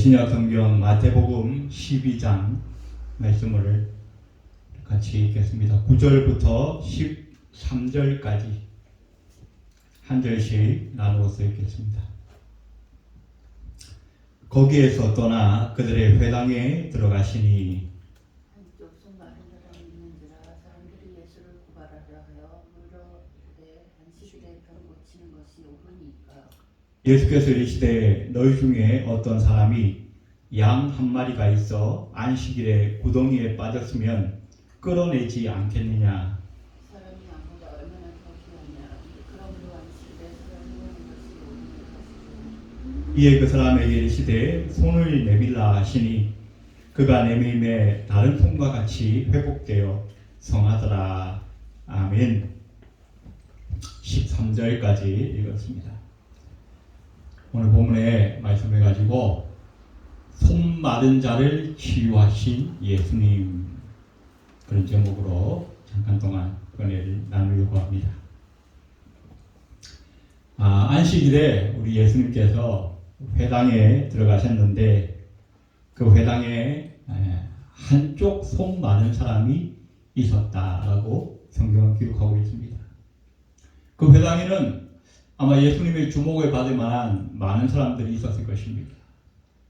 신약 성경 마태복음 12장 말씀을 같이 읽겠습니다. 9절부터 13절까지 한 절씩 나누어서 읽겠습니다. 거기에서 떠나 그들의 회당에 들어가시니 한쪽 손 마른 사람이 있는지라 사람들이 예수를 고발하려 하여 물어 이르되 안식일에 병 고치는 것이 옳으니까. 예수께서 이르시되 너희 중에 어떤 사람이 양 한 마리가 있어 안식일에 구덩이에 빠졌으면 끌어내지 않겠느냐. 사람이 아무가 얼마나 더 귀하냐. 그러므로 안식일에 사람이 하는 것이 옳은 것이죠. 이에 그 사람에게 이르시되 손을 내밀라 하시니 그가 내밀매 다른 손과 같이 회복되어 성하더라. 아멘. 13절까지 읽었습니다. 오늘 본문에 말씀해가지고 손 마른 자를 치유하신 예수님, 그런 제목으로 잠깐 동안 은혜를 나누려고 합니다. 안식일에 우리 예수님께서 회당에 들어가셨는데 그 회당에 한쪽 손 마른 사람이 있었다라고 성경은 기록하고 있습니다. 그 회당에는 아마 예수님의 주목을 받을 만한 많은 사람들이 있었을 것입니다.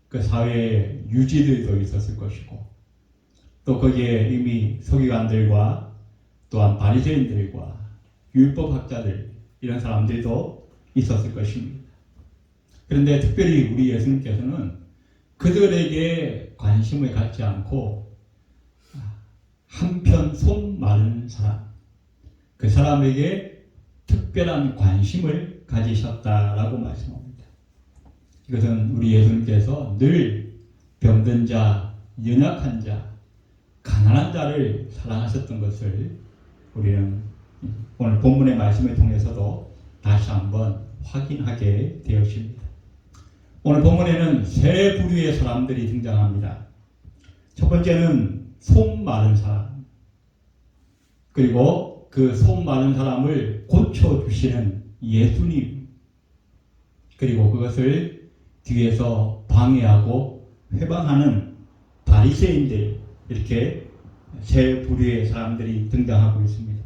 그 사회에 유지들도 있었을 것이고 또 거기에 이미 서기관들과 또한 바리새인들과 율법학자들 이런 사람들도 있었을 것입니다. 그런데 특별히 우리 예수님께서는 그들에게 관심을 갖지 않고 한편 손 마른 사람, 그 사람에게 특별한 관심을 가지셨다라고 말씀합니다. 이것은 우리 예수님께서 늘 병든 자, 연약한 자, 가난한 자를 사랑하셨던 것을 우리는 오늘 본문의 말씀을 통해서도 다시 한번 확인하게 되었습니다. 오늘 본문에는 세 부류의 사람들이 등장합니다. 첫 번째는 손 마른 사람, 그리고 그 손 마른 사람을 고쳐주시는 예수님, 그리고 그것을 뒤에서 방해하고 회방하는 바리새인들, 이렇게 세 부류의 사람들이 등장하고 있습니다.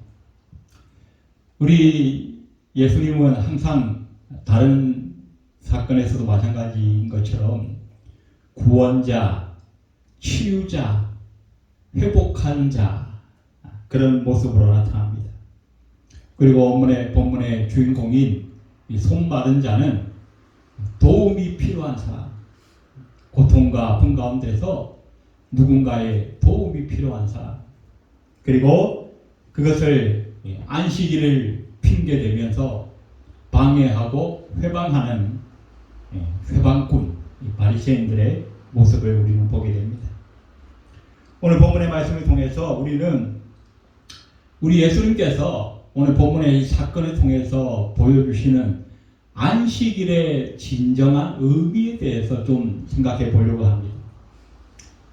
우리 예수님은 항상 다른 사건에서도 마찬가지인 것처럼 구원자, 치유자, 회복하는 자, 그런 모습으로 나타납니다. 그리고 본문의 주인공인 이 손 마른 자는 도움이 필요한 사람, 고통과 아픔 가운데서 누군가의 도움이 필요한 사람, 그리고 그것을 안식일을 핑계대면서 방해하고 회방하는 회방꾼, 바리새인들의 모습을 우리는 보게 됩니다. 오늘 본문의 말씀을 통해서 우리는 우리 예수님께서 오늘 본문의 이 사건을 통해서 보여주시는 안식일의 진정한 의미에 대해서 좀 생각해 보려고 합니다.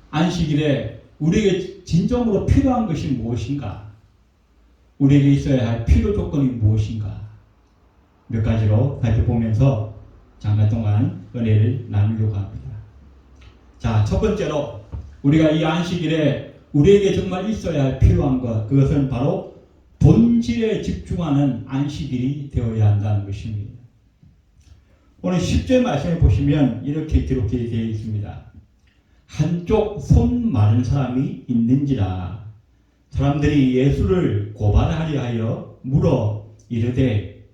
안식일에 우리에게 진정으로 필요한 것이 무엇인가? 우리에게 있어야 할 필요 조건이 무엇인가? 몇 가지로 살펴보면서 잠깐 동안 은혜를 나누려고 합니다. 자, 첫 번째로 우리가 이 안식일에 우리에게 정말 있어야 할 필요한 것, 그것은 바로 본질에 집중하는 안식일이 되어야 한다는 것입니다. 오늘 10절 말씀을 보시면 이렇게 기록되어 있습니다. 한쪽 손 마른 사람이 있는지라. 사람들이 예수를 고발하려 하여 물어 이르되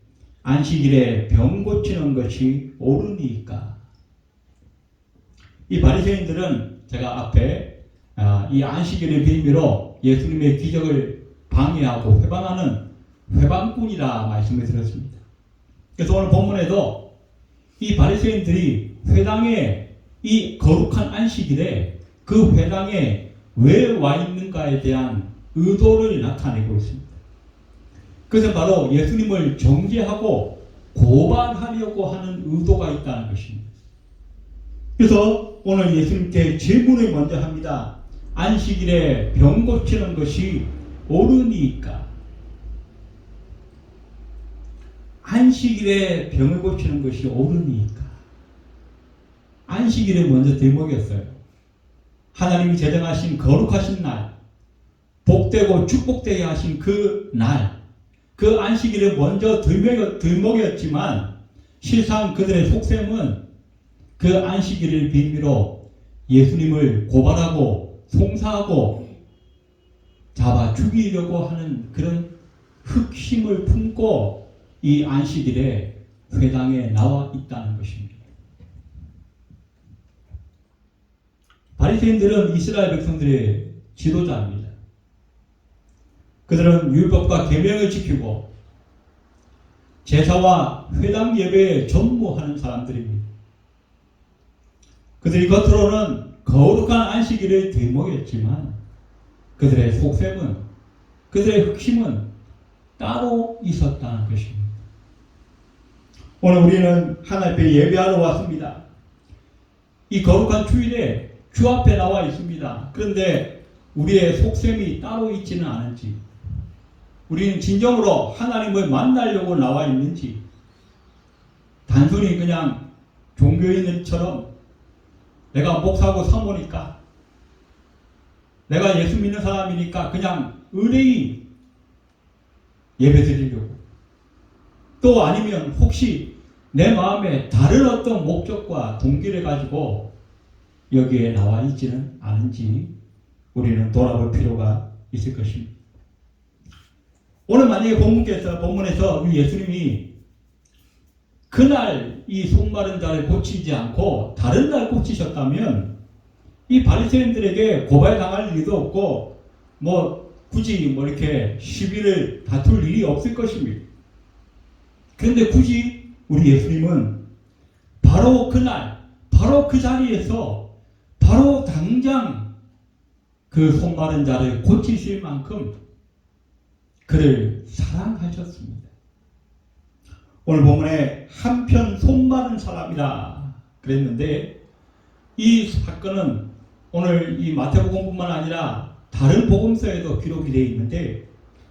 안식일에 병 고치는 것이 옳으니까. 이 바리새인들은 제가 앞에 이 안식일의 빌미로 예수님의 기적을 방해하고 회방하는 회방꾼이라 말씀을 드렸습니다. 그래서 오늘 본문에도 이 바리새인들이 회당에 이 거룩한 안식일에 그 회당에 왜 와 있는가에 대한 의도를 나타내고 있습니다. 그것은 바로 예수님을 정죄하고 고발하려고 하는 의도가 있다는 것입니다. 그래서 오늘 예수님께 질문을 먼저 합니다. 안식일에 병 고치는 것이 옳으니까. 안식일에 병을 고치는 것이 옳으니까. 안식일을 먼저 들먹였어요. 하나님이 제정하신 거룩하신 날, 복되고 축복되게 하신 그 날, 그 안식일을 먼저 들먹였지만 실상 그들의 속셈은 그 안식일을 빌미로 예수님을 고발하고 송사하고 잡아 죽이려고 하는 그런 흑심을 품고 이 안식일에 회당에 나와 있다는 것입니다. 바리새인들은 이스라엘 백성들의 지도자입니다. 그들은 율법과 계명을 지키고 제사와 회당 예배에 전무하는 사람들입니다. 그들이 겉으로는 거룩한 안식일을 들먹였지만 그들의 속셈은, 그들의 흑심은 따로 있었다는 것입니다. 오늘 우리는 하나님 앞에 예배하러 왔습니다. 이 거룩한 주일에 주 앞에 나와 있습니다. 그런데 우리의 속셈이 따로 있지는 않은지, 우리는 진정으로 하나님을 만나려고 나와 있는지, 단순히 그냥 종교인들처럼 내가 목사고 사모니까, 내가 예수 믿는 사람이니까 그냥 의뢰인 예배 드리려고, 또 아니면 혹시 내 마음에 다른 어떤 목적과 동기를 가지고 여기에 나와 있지는 않은지 우리는 돌아볼 필요가 있을 것입니다. 오늘 만약에 본문에서 예수님이 그날 이 손마른 자를 고치지 않고 다른 날 고치셨다면 이 바리새인들에게 고발당할 일도 없고 굳이 이렇게 시비를 다툴 일이 없을 것입니다. 그런데 굳이 우리 예수님은 바로 그날, 바로 그 자리에서 바로 당장 그 손마른 자를 고치실 만큼 그를 사랑하셨습니다. 오늘 본문에 한편 손마른 사람이라 그랬는데 이 사건은 오늘 이 마태복음뿐만 아니라 다른 복음서에도 기록이 되어 있는데,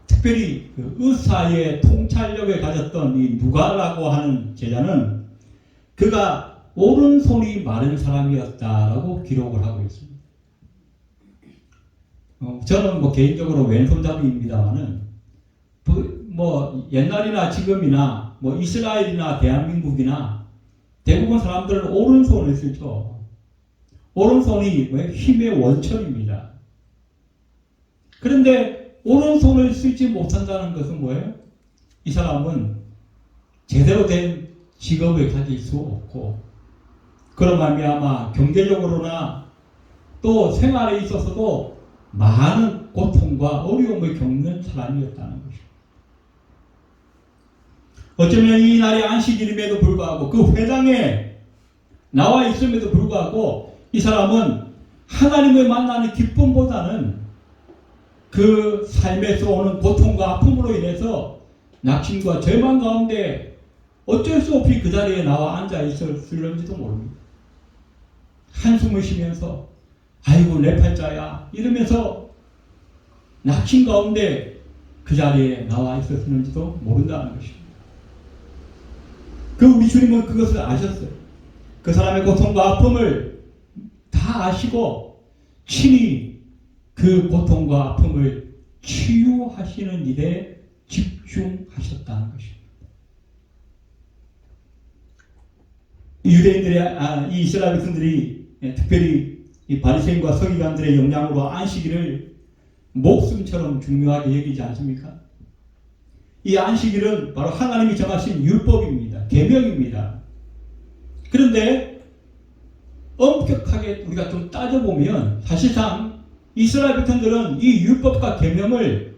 특별히 그 의사의 통찰력을 가졌던 이 누가라고 하는 제자는 그가 오른손이 마른 사람이었다라고 기록을 하고 있습니다. 저는 개인적으로 왼손잡이입니다만은 옛날이나 지금이나 이스라엘이나 대한민국이나 대부분 사람들은 오른손을 쓰죠. 오른손이 힘의 원천입니다. 그런데 오른손을 쓰지 못한다는 것은 뭐예요? 이 사람은 제대로 된 직업을 가질 수 없고, 그런 말미암아 경제적으로나 또 생활에 있어서도 많은 고통과 어려움을 겪는 사람이었다는 것입니다. 어쩌면 이 날이 안식일임에도 불구하고 그 회당에 나와 있음에도 불구하고 이 사람은 하나님을 만나는 기쁨보다는 그 삶에서 오는 고통과 아픔으로 인해서 낙심과 절망 가운데 어쩔 수 없이 그 자리에 나와 앉아 있을는지도 모릅니다. 한숨을 쉬면서 아이고 내 팔자야 이러면서 낙심 가운데 그 자리에 나와 있었는지도 모른다는 것입니다. 그 우리 주님은 그것을 아셨어요. 그 사람의 고통과 아픔을 다 아시고 친히 그 고통과 아픔을 치유하시는 일에 집중하셨다는 것입니다. 유대인들의 이 이스라엘 백성들이 특별히 이 바리새인과 서기관들의 영향으로 안식일을 목숨처럼 중요하게 여기지 않습니까? 이 안식일은 바로 하나님이 정하신 율법입니다. 계명입니다. 그런데 엄격하게 우리가 좀 따져보면 사실상 이스라엘 백성들은 이 율법과 계명을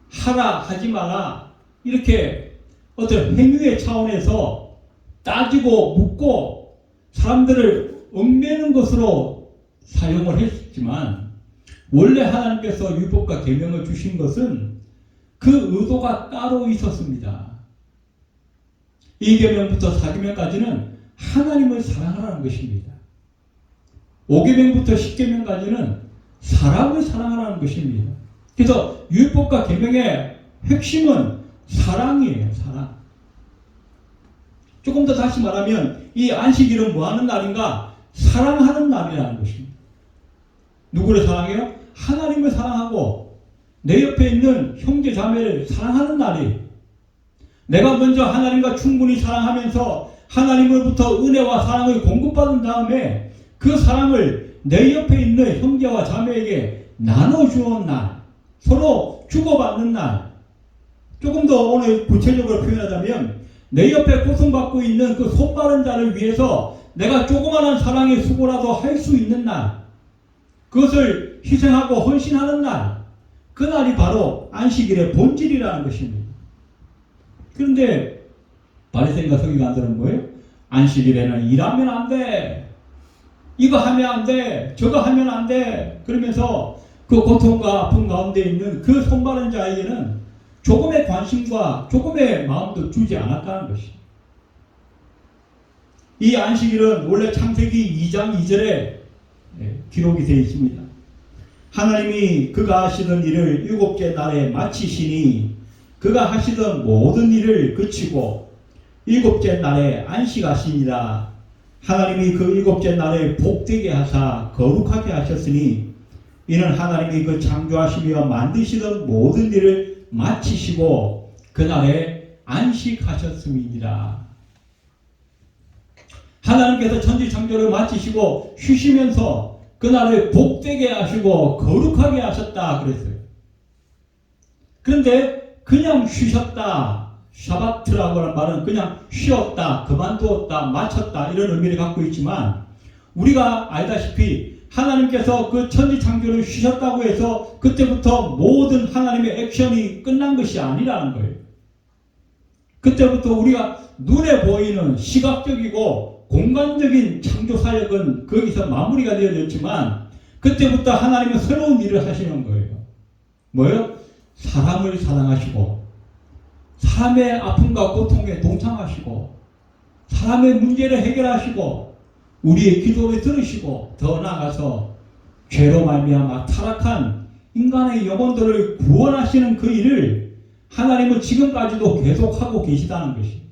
하라 하지 마라 이렇게 어떤 행위의 차원에서 따지고 묻고 사람들을 얽매는 것으로 사용을 했지만, 원래 하나님께서 율법과 계명을 주신 것은 그 의도가 따로 있었습니다. 2계명부터 4계명까지는 하나님을 사랑하라는 것입니다. 5계명부터 10계명까지는 사람을 사랑하라는 것입니다. 그래서 율법과 계명의 핵심은 사랑이에요. 사랑. 조금 더 다시 말하면 이 안식일은 뭐 하는 날인가? 사랑하는 날이라는 것입니다. 누구를 사랑해요? 하나님을 사랑하고 내 옆에 있는 형제 자매를 사랑하는 날이, 내가 먼저 하나님과 충분히 사랑하면서 하나님으로부터 은혜와 사랑을 공급받은 다음에 그 사랑을 내 옆에 있는 형제와 자매에게 나눠주는 날, 서로 주고받는 날. 조금 더 오늘 구체적으로 표현하자면 내 옆에 고통받고 있는 그 손마른 자를 위해서 내가 조그마한 사랑의 수고라도 할 수 있는 날, 그것을 희생하고 헌신하는 날, 그 날이 바로 안식일의 본질이라는 것입니다. 그런데 바리새인과 서기관들은 뭐예요? 안식일에는 일하면 안 돼, 이거 하면 안 돼, 저거 하면 안 돼, 그러면서 그 고통과 아픔 가운데 있는 그 손마른 자에게는 조금의 관심과 조금의 마음도 주지 않았다는 것입니다. 이 안식일은 원래 창세기 2장 2절에 기록이 되어 있습니다. 하나님이 그가 하시던 일을 7째 날에 마치시니 그가 하시던 모든 일을 그치고 7째 날에 안식하시니라. 하나님이 그 7째 날에 복되게 하사 거룩하게 하셨으니 이는 하나님이 그 창조하시며 만드시던 모든 일을 마치시고 그날에 안식하셨음이니라. 하나님께서 천지 창조를 마치시고 쉬시면서 그날을 복되게 하시고 거룩하게 하셨다 그랬어요. 그런데 그냥 쉬셨다, 샤바트라고 하는 말은 그냥 쉬었다, 그만두었다, 마쳤다 이런 의미를 갖고 있지만, 우리가 알다시피 하나님께서 그 천지 창조를 쉬셨다고 해서 그때부터 모든 하나님의 액션이 끝난 것이 아니라는 거예요. 그때부터 우리가 눈에 보이는 시각적이고 공간적인 창조 사역은 거기서 마무리가 되어졌지만, 그때부터 하나님은 새로운 일을 하시는 거예요. 뭐예요? 사람을 사랑하시고 사람의 아픔과 고통에 동참하시고 사람의 문제를 해결하시고 우리의 기도를 들으시고 더 나아가서 죄로 말미암아 타락한 인간의 영혼들을 구원하시는 그 일을 하나님은 지금까지도 계속하고 계시다는 것입니다.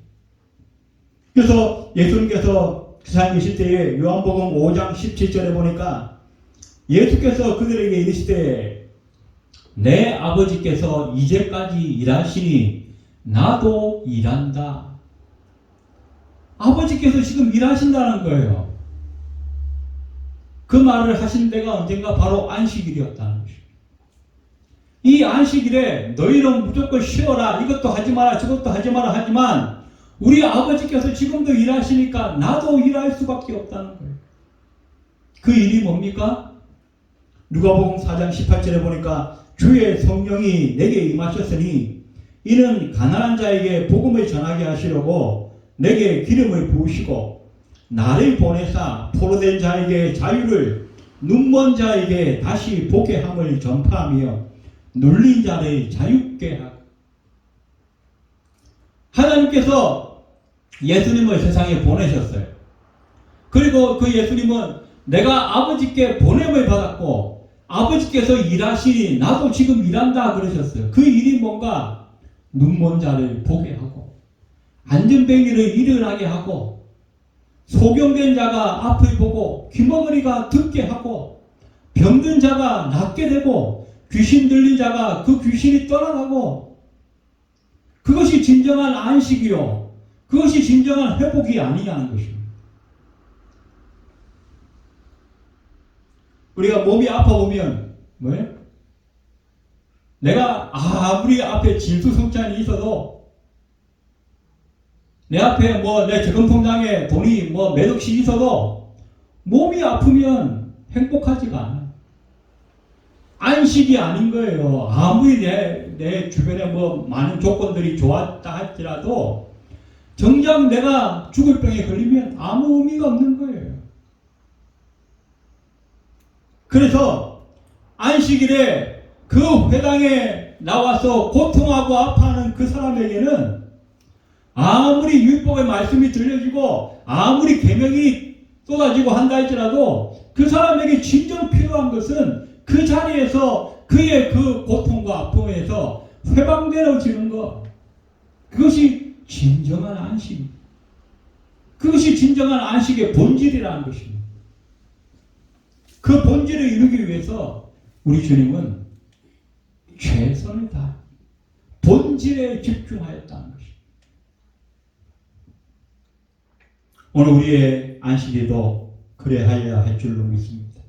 그래서 예수님께서 세상에 계실 때에 요한복음 5장 17절에 보니까 예수께서 그들에게 이르시되 내 아버지께서 이제까지 일하시니 나도 일한다. 아버지께서 지금 일하신다는 거예요. 그 말을 하신 데가 언젠가 바로 안식일이었다는 것입니다. 이 안식일에 너희는 무조건 쉬어라, 이것도 하지 마라, 저것도 하지 마라 하지만 우리 아버지께서 지금도 일하시니까 나도 일할 수밖에 없다는 거예요. 그 일이 뭡니까? 누가복음 4장 18절에 보니까 주의 성령이 내게 임하셨으니 이는 가난한 자에게 복음을 전하게 하시려고 내게 기름을 부으시고 나를 보내사 포로된 자에게 자유를, 눈먼 자에게 다시 보게 함을 전파하며 눌린 자를 자유케 하고. 하나님께서 예수님을 세상에 보내셨어요. 그리고 그 예수님은 내가 아버지께 보냄을 받았고 아버지께서 일하시니 나도 지금 일한다 그러셨어요. 그 일이 뭔가 눈먼 자를 보게 하고 안전뱅이를 일어나게 하고 소경된 자가 앞을 보고 귀머거리가 듣게 하고 병든 자가 낫게 되고 귀신 들린 자가 그 귀신이 떠나가고, 그것이 진정한 안식이요, 그것이 진정한 회복이 아니냐는 것입니다. 우리가 몸이 아파보면 뭐예요? 내가 아무리 앞에 진수성찬이 있어도 내 앞에 내 저금통장에 돈이 몇 억씩 있어도 몸이 아프면 행복하지가 않아요. 안식이 아닌 거예요. 아무리 내 주변에 많은 조건들이 좋았다 할지라도 정작 내가 죽을 병에 걸리면 아무 의미가 없는 거예요. 그래서 안식일에 그 회당에 나와서 고통하고 아파하는 그 사람에게는 아무리 율법의 말씀이 들려지고 아무리 계명이 쏟아지고 한다 할지라도 그 사람에게 진정 필요한 것은 그 자리에서 그의 그 고통과 아픔에서 회방되어지는 것, 그것이 진정한 안식입니다. 그것이 진정한 안식의 본질이라는 것입니다. 그 본질을 이루기 위해서 우리 주님은 최선을 다 본질에 집중하였다는 것입니다. 오늘 우리의 안식일도 그래야 할 줄로 믿습니다.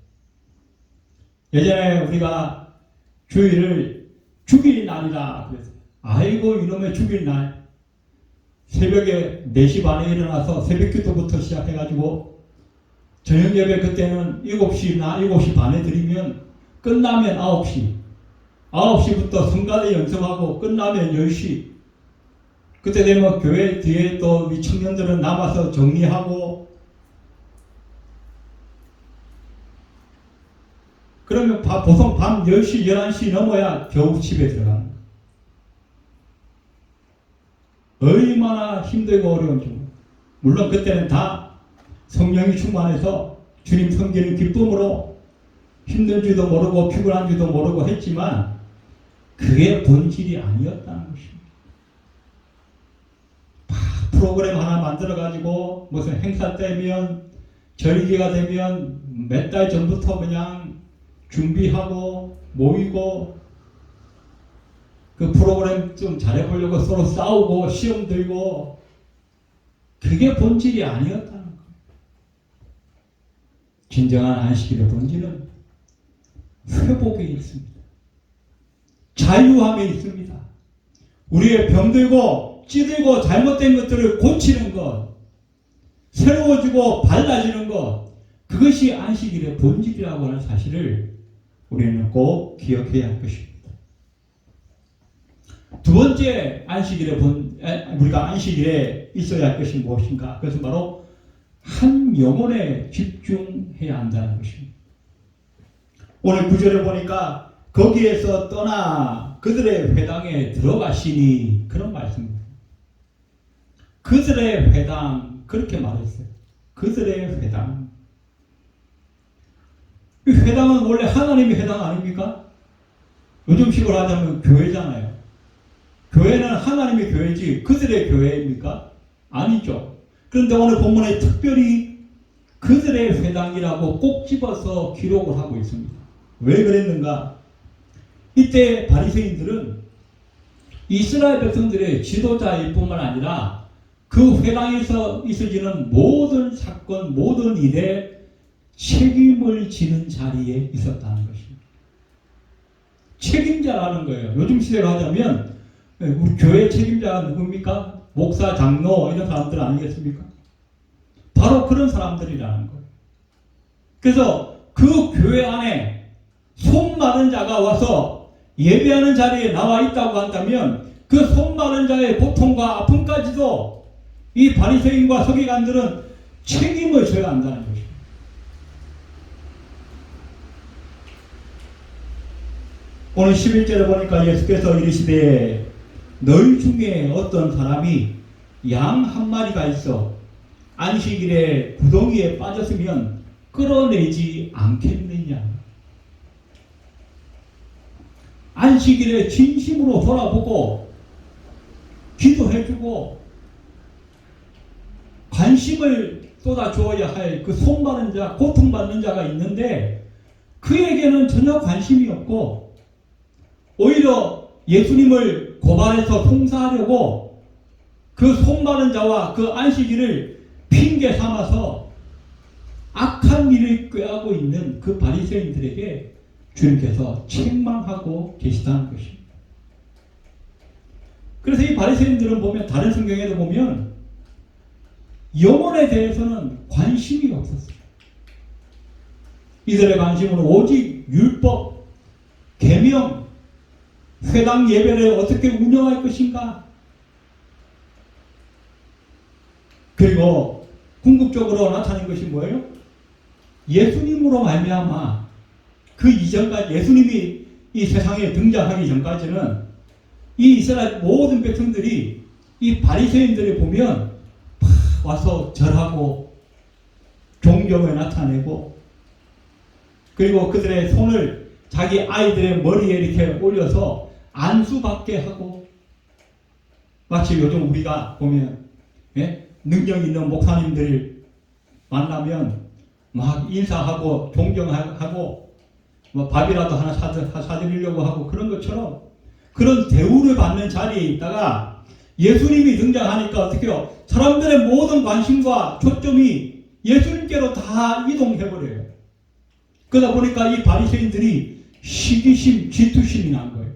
예전에 우리가 주일을 주일 날이라 그랬어요. 아이고 이놈의 주일 날. 새벽에 4시 반에 일어나서 새벽 기도부터 시작해가지고 저녁 예배 그때는 7시 반에 드리면 끝나면 9시. 9시부터 성가대 연습하고 끝나면 10시. 그때 되면 교회 뒤에 또 우리 청년들은 남아서 정리하고 그러면 보통 밤 10시, 11시 넘어야 겨우 집에 들어가는 거예요. 얼마나 힘들고 어려운지. 물론 그때는 다 성령이 충만해서 주님 섬기는 기쁨으로 힘든지도 모르고 피곤한지도 모르고 했지만 그게 본질이 아니었다는 것입니다. 프로그램 하나 만들어가지고 무슨 행사 때면 절기가 되면 몇 달 전부터 그냥 준비하고 모이고 그 프로그램 좀 잘해보려고 서로 싸우고 시험 들고 그게 본질이 아니었다는 거예요. 진정한 안식일의 본질은 회복에 있습니다. 자유함에 있습니다. 우리의 병들고 찌들고 잘못된 것들을 고치는 것, 새로워지고 발라지는 것, 그것이 안식일의 본질이라고 하는 사실을 우리는 꼭 기억해야 할 것입니다. 두 번째 안식일의 우리가 안식일에 있어야 할 것이 무엇인가? 그것은 바로 한 영혼에 집중해야 한다는 것입니다. 오늘 구절을 보니까 거기에서 떠나 그들의 회당에 들어가시니 그런 말씀입니다. 그들의 회당 그렇게 말했어요. 그들의 회당. 이 회당은 원래 하나님의 회당 아닙니까? 요즘식으로 하자면 교회잖아요. 교회는 하나님의 교회지 그들의 교회입니까? 아니죠. 그런데 오늘 본문에 특별히 그들의 회당이라고 꼭 집어서 기록을 하고 있습니다. 왜 그랬는가? 이때 바리새인들은 이스라엘 백성들의 지도자일 뿐만 아니라 그 회당에서 있어지는 모든 사건, 모든 일에 책임을 지는 자리에 있었다는 것입니다. 책임자라는 거예요. 요즘 시대로 하자면 우리 교회 책임자가 누굽니까? 목사, 장로 이런 사람들 아니겠습니까? 바로 그런 사람들이라는 거예요. 그래서 그 교회 안에 손 마른 자가 와서 예배하는 자리에 나와 있다고 한다면 그 손 마른 자의 고통과 아픔까지도 이 바리새인과 서기관들은 책임을 져야 한다는 것입니다. 오늘 11절에 보니까 예수께서 이르시되 너희 중에 어떤 사람이 양 한 마리가 있어 안식일에 구덩이에 빠졌으면 끌어내지 않겠느냐. 안식일에 진심으로 돌아보고 기도해주고 관심을 쏟아주어야 할 그 손마른 자, 고통받는 자가 있는데 그에게는 전혀 관심이 없고 오히려 예수님을 고발해서 송사하려고 그 손마른 자와 그 안식일을 핑계 삼아서 악한 일을 꾀하고 있는 그 바리새인들에게 주님께서 책망하고 계시다는 것입니다. 그래서 이 바리새인들은 보면 다른 성경에도 보면 영혼에 대해서는 관심이 없었어요. 이들의 관심은 오직 율법, 계명, 회당 예배를 어떻게 운영할 것인가. 그리고 궁극적으로 나타낸 것이 뭐예요? 예수님으로 말미암아 그 이전까지 예수님이 이 세상에 등장하기 전까지는 이 이스라엘 모든 백성들이 이 바리새인들을 보면 와서 절하고 존경을 나타내고 그리고 그들의 손을 자기 아이들의 머리에 이렇게 올려서 안수받게 하고 마치 요즘 우리가 보면 능력 있는 목사님들 만나면 막 인사하고 존경하고 뭐 밥이라도 하나 사드리려고 하고 그런 것처럼 그런 대우를 받는 자리에 있다가 예수님이 등장하니까 어떻게요? 사람들의 모든 관심과 초점이 예수님께로 다 이동해버려요. 그러다 보니까 이 바리새인들이 시기심, 질투심이 난 거예요.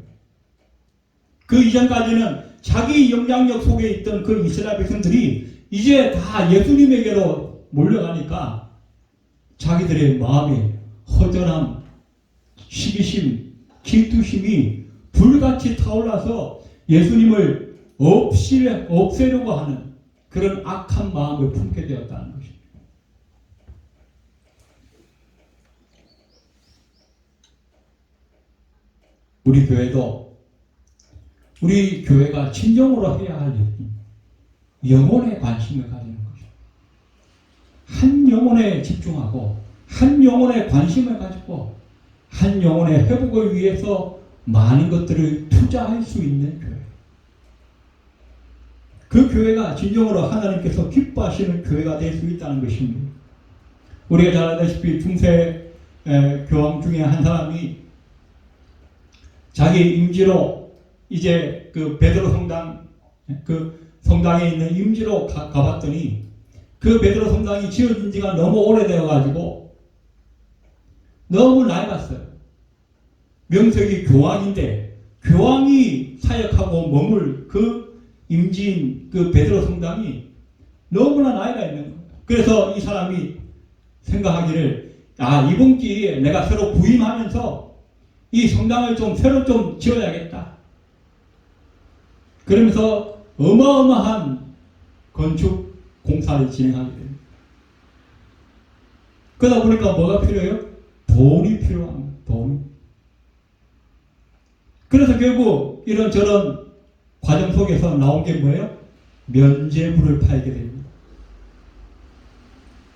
그 이전까지는 자기 영향력 속에 있던 그 이스라엘 백성들이 이제 다 예수님에게로 몰려가니까 자기들의 마음에 허전함, 시기심, 질투심이 불같이 타올라서 예수님을 없애려고 하는 그런 악한 마음을 품게 되었다는 것입니다. 우리 교회도 우리 교회가 진정으로 해야 할 일이 영혼에 관심을 가지는 것입니다. 한 영혼에 집중하고 한 영혼에 관심을 가지고 한 영혼의 회복을 위해서 많은 것들을 투자할 수 있는 교회. 그 교회가 진정으로 하나님께서 기뻐하시는 교회가 될 수 있다는 것입니다. 우리가 잘 알다시피 중세 교황 중에 한 사람이 자기 임지로 이제 그 베드로 성당 그 성당에 있는 임지로 가봤더니 그 베드로 성당이 지어진 지가 너무 오래되어 가지고 너무 낡았어요. 명색이 교황인데 교황이 사역하고 머물 그 임지인 그 베드로 성당이 너무나 나이가 있는 거예요. 그래서 이 사람이 생각하기를 이번 기회에 내가 새로 부임하면서 이 성당을 새로 좀 지어야겠다. 그러면서 어마어마한 건축 공사를 진행하게 됩니다. 그러다 보니까 뭐가 필요해요? 돈이 필요합니다. 돈. 그래서 결국 이런저런 과정 속에서 나온 게 뭐예요? 면죄부를 팔게 됩니다.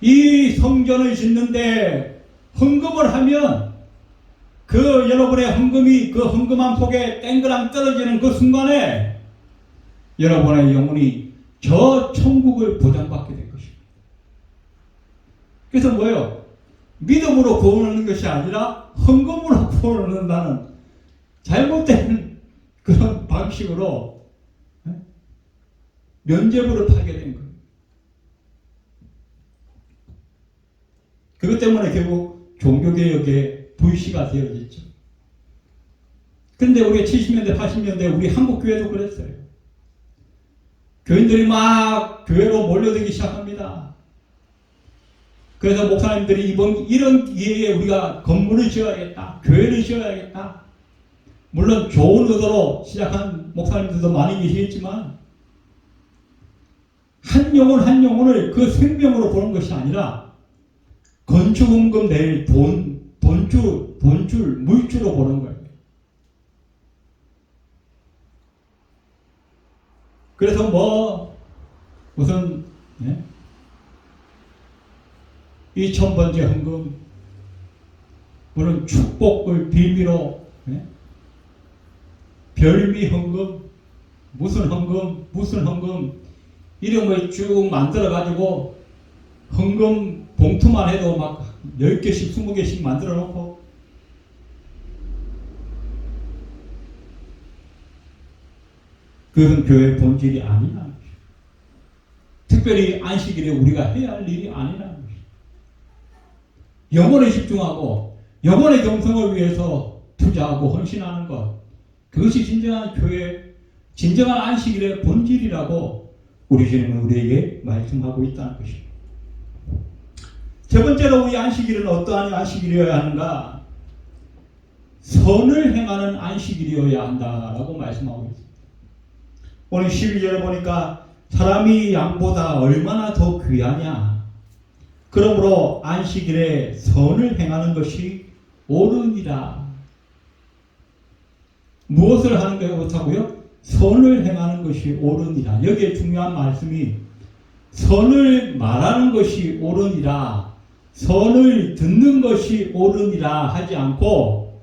이 성전을 짓는데 헌금을 하면 그 여러분의 헌금이 그 헌금함 속에 땡그랑 떨어지는 그 순간에 여러분의 영혼이 저 천국을 보장받게 될 것입니다. 그래서 뭐예요? 믿음으로 구원하는 것이 아니라 헌금으로 구원한다는 잘못된 그런 방식으로 면죄부를 팔게 된 거예요. 그것 때문에 결국 종교개혁에 불씨가 되어졌죠. 그런데 우리 70년대, 80년대 우리 한국교회도 그랬어요. 교인들이 막 교회로 몰려들기 시작합니다. 그래서 목사님들이 이런 기회에 우리가 건물을 지어야겠다. 교회를 지어야겠다. 물론 좋은 의도로 시작한 목사님들도 많이 계시겠지만 한 영혼 한 영혼을 그 생명으로 보는 것이 아니라 건축원금 낼 돈줄, 물줄로 보는 거예요. 그래서 무슨 이 1000번째 헌금, 물론 축복을 빌미로 별미 헌금, 무슨 헌금 이런 걸 쭉 만들어 가지고 헌금 봉투만 해도 막 10개씩 20개씩 만들어 놓고 그것은 교회의 본질이 아니라는 것이죠. 특별히 안식일에 우리가 해야 할 일이 아니라는 것이죠. 영혼에 집중하고 영혼의 경성을 위해서 투자하고 헌신하는 것, 그것이 진정한 교회, 진정한 안식일의 본질이라고 우리 주님은 우리에게 말씀하고 있다는 것입니다. 세 번째로 우리 안식일은 어떠한 안식일이어야 하는가? 선을 행하는 안식일이어야 한다라고 말씀하고 있습니다. 오늘 12절에 보니까 사람이 양보다 얼마나 더 귀하냐. 그러므로 안식일에 선을 행하는 것이 옳으니라. 무엇을 하는 게 옳다고요? 선을 행하는 것이 옳으니라. 여기에 중요한 말씀이 선을 말하는 것이 옳으니라, 선을 듣는 것이 옳으니라 하지 않고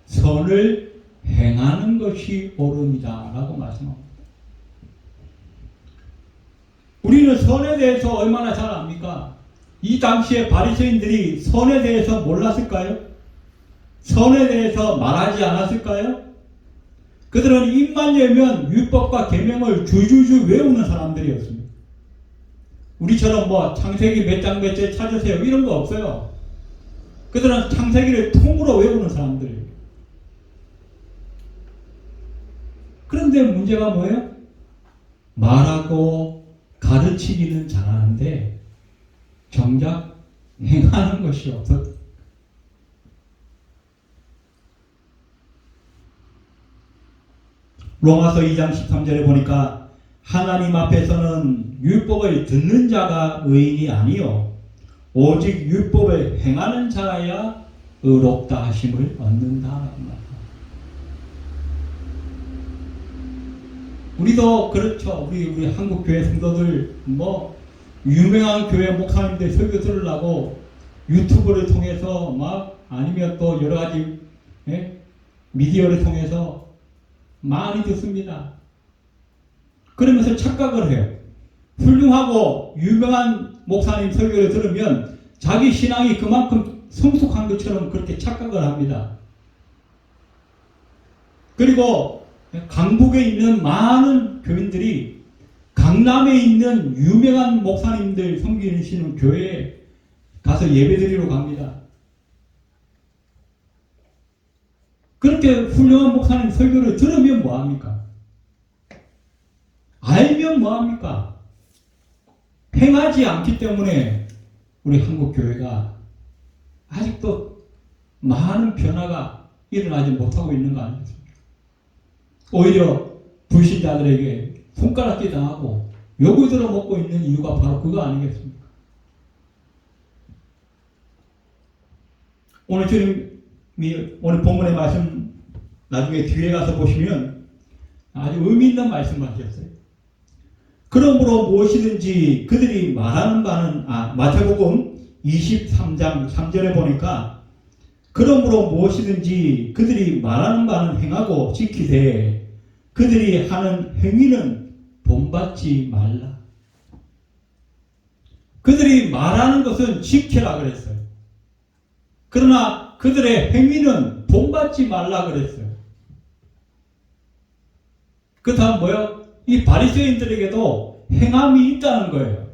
선을 행하는 것이 옳으니라 라고 말씀합니다. 우리는 선에 대해서 얼마나 잘 압니까? 이 당시에 바리새인들이 선에 대해서 몰랐을까요? 선에 대해서 말하지 않았을까요? 그들은 입만 열면 율법과 계명을 줄줄줄 외우는 사람들이었습니다. 우리처럼 뭐 창세기 몇 장 몇 절 찾으세요 이런 거 없어요. 그들은 창세기를 통으로 외우는 사람들이에요. 그런데 문제가 뭐예요? 말하고 가르치기는 잘하는데 정작 행하는 것이 없었다. 로마서 2장 13절에 보니까 하나님 앞에서는 율법을 듣는 자가 의인이 아니요 오직 율법을 행하는 자야 의롭다 하심을 얻는다. 우리도 그렇죠. 우리 한국 교회 성도들 뭐 유명한 교회 목사님들 설교 들으려고 유튜브를 통해서 막 아니면 또 여러 가지 미디어를 통해서 많이 듣습니다. 그러면서 착각을 해요. 훌륭하고 유명한 목사님 설교를 들으면 자기 신앙이 그만큼 성숙한 것처럼 그렇게 착각을 합니다. 그리고 강북에 있는 많은 교인들이 강남에 있는 유명한 목사님들 섬기시는 교회에 가서 예배드리러 갑니다. 그렇게 훌륭한 목사님 설교를 들으면 뭐합니까? 알면 뭐합니까? 행하지 않기 때문에 우리 한국 교회가 아직도 많은 변화가 일어나지 못하고 있는 거 아니겠습니까? 오히려 불신자들에게 손가락질 당하고 욕을 들어먹고 있는 이유가 바로 그거 아니겠습니까? 오늘 주님이 오늘 본문의 말씀 나중에 뒤에 가서 보시면 아주 의미 있는 말씀을 하셨어요. 그러므로 무엇이든지 그들이 말하는 바는 마태복음 23장 3절에 보니까 그러므로 무엇이든지 그들이 말하는 바는 행하고 지키되 그들이 하는 행위는 본받지 말라. 그들이 말하는 것은 지키라 그랬어요. 그러나 그들의 행위는 본받지 말라 그랬어요. 그 다음 뭐요? 이 바리새인들에게도 행함이 있다는 거예요.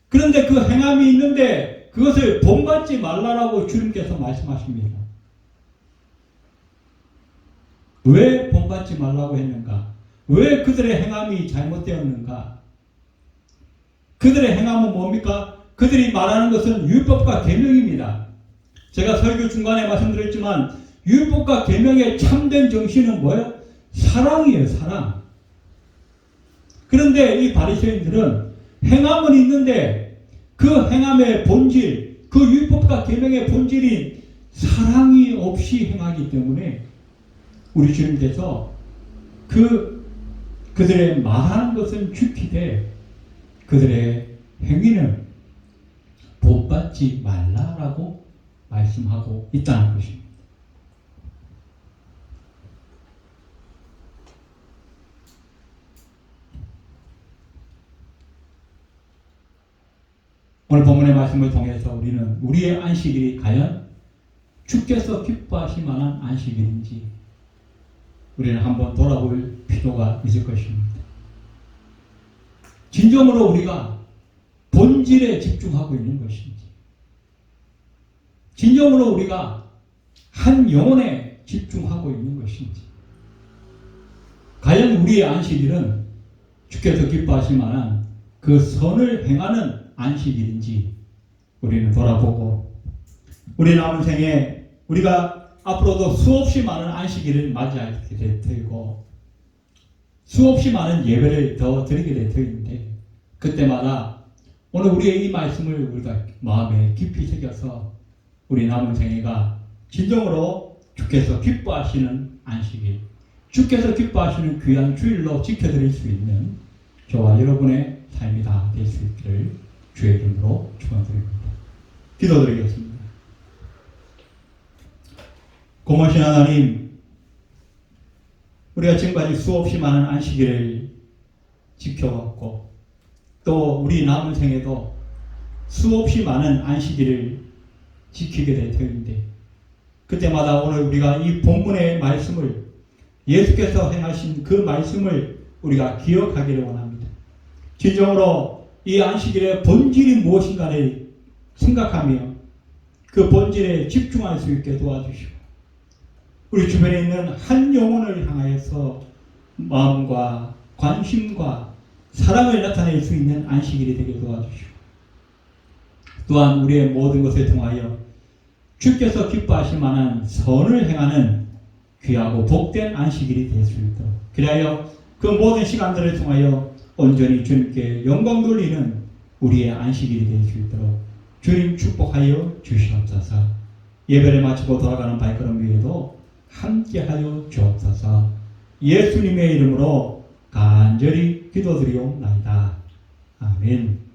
그런데 그 행함이 있는데 그것을 본받지 말라라고 주님께서 말씀하십니다. 왜 본받지 말라고 했는가? 왜 그들의 행함이 잘못되었는가? 그들의 행함은 뭡니까? 그들이 말하는 것은 율법과 계명입니다. 제가 설교 중간에 말씀드렸지만 율법과 계명의 참된 정신은 뭐예요? 사랑이에요, 사랑. 그런데 이 바리새인들은 행함은 있는데 그 행함의 본질, 그 율법과 계명의 본질인 사랑이 없이 행하기 때문에 우리 주님께서 그들의 말하는 것은 지키되 그들의 행위는 본받지 말라라고 말씀하고 있다는 것입니다. 오늘 본문의 말씀을 통해서 우리는 우리의 안식일이 과연 주께서 기뻐하실 만한 안식일인지 우리는 한번 돌아볼 필요가 있을 것입니다. 진정으로 우리가 본질에 집중하고 있는 것인지, 진정으로 우리가 한 영혼에 집중하고 있는 것인지, 과연 우리의 안식일은 주께서 기뻐하실 만한 그 선을 행하는 안식일인지 우리는 돌아보고 우리 남은 생에 우리가 앞으로도 수없이 많은 안식일을 맞이하게 될 터이고 수없이 많은 예배를 더 드리게 될 터인데 그때마다 오늘 우리의 이 말씀을 우리가 마음에 깊이 새겨서 우리 남은 생애가 진정으로 주께서 기뻐하시는 안식일, 주께서 기뻐하시는 귀한 주일로 지켜드릴 수 있는 저와 여러분의 삶이 다 될 수 있기를 주의 이름으로 축원드립니다. 기도드리겠습니다. 고마우신 하나님, 우리가 지금까지 수없이 많은 안식일을 지켜왔고 또 우리 남은 생에도 수없이 많은 안식일을 지키게 될 터인데 그때마다 오늘 우리가 이 본문의 말씀을 예수께서 행하신 그 말씀을 우리가 기억하기를 원합니다. 진정으로 이 안식일의 본질이 무엇인가를 생각하며 그 본질에 집중할 수 있게 도와주시고 우리 주변에 있는 한 영혼을 향하여서 마음과 관심과 사랑을 나타낼 수 있는 안식일이 되게 도와주시고 또한 우리의 모든 것을 통하여 주께서 기뻐하실 만한 선을 행하는 귀하고 복된 안식일이 될 수 있도록 그리하여 그 모든 시간들을 통하여 온전히 주님께 영광 돌리는 우리의 안식일이 될 수 있도록 주님 축복하여 주시옵소서. 예배를 마치고 돌아가는 발걸음 위에도 함께하여 주옵소서. 예수님의 이름으로 간절히 기도드리옵나이다. 아멘.